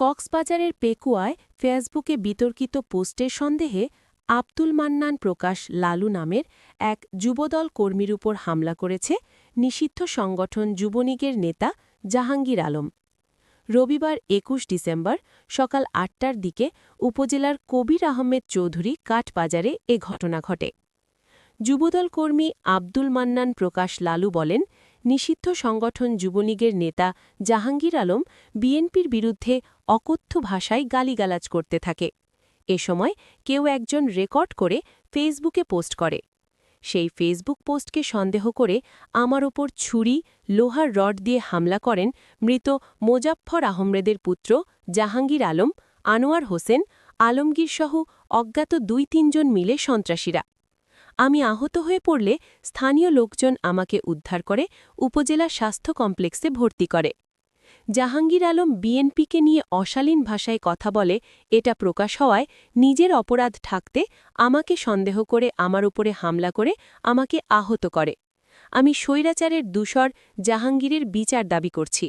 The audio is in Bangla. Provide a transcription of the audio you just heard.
কক্সবাজারের পেকুয়ায় ফেসবুকে বিতর্কিত পোস্টের সন্দেহে আব্দুল মান্নান প্রকাশ লালু নামের এক যুবদল কর্মীর উপর হামলা করেছে নিষিদ্ধ সংগঠন যুবলীগের নেতা জাহাঙ্গীর আলম। রবিবার ২১ ডিসেম্বর সকাল ৮টার দিকে উপজেলার কবির আহমেদ চৌধুরী কাঠবাজারে এ ঘটনা ঘটে। যুবদল কর্মী আব্দুল মান্নান প্রকাশ লালু বলেন, নিষিদ্ধ সংগঠন যুবলীগের নেতা জাহাঙ্গীর আলম বিএনপির বিরুদ্ধে অকথ্য ভাষায় গালিগালাজ করতে থাকে। এ সময় কেউ একজন রেকর্ড করে ফেসবুকে পোস্ট করে। সেই ফেসবুক পোস্টকে সন্দেহ করে আমার ওপর ছুরি, লোহার রড দিয়ে হামলা করেন মৃত মোজাফফর আহমেদের পুত্র জাহাঙ্গীর আলম, আনোয়ার হোসেন, আলমগীরসহ অজ্ঞাত ২-৩ জন মিলে সন্ত্রাসীরা। আমি আহত হয়ে পড়লে স্থানীয় লোকজন আমাকে উদ্ধার করে উপজেলা স্বাস্থ্য কমপ্লেক্সে ভর্তি করে। জাহাঙ্গীর আলম বিএনপিকে নিয়ে অশালীন ভাষায় কথা বলে, এটা প্রকাশ হওয়ায় নিজের অপরাধ ঢাকতে আমাকে সন্দেহ করে আমার উপরে হামলা করে আমাকে আহত করে। আমি স্বৈরাচারের দূষর জাহাঙ্গীরের বিচার দাবি করছি।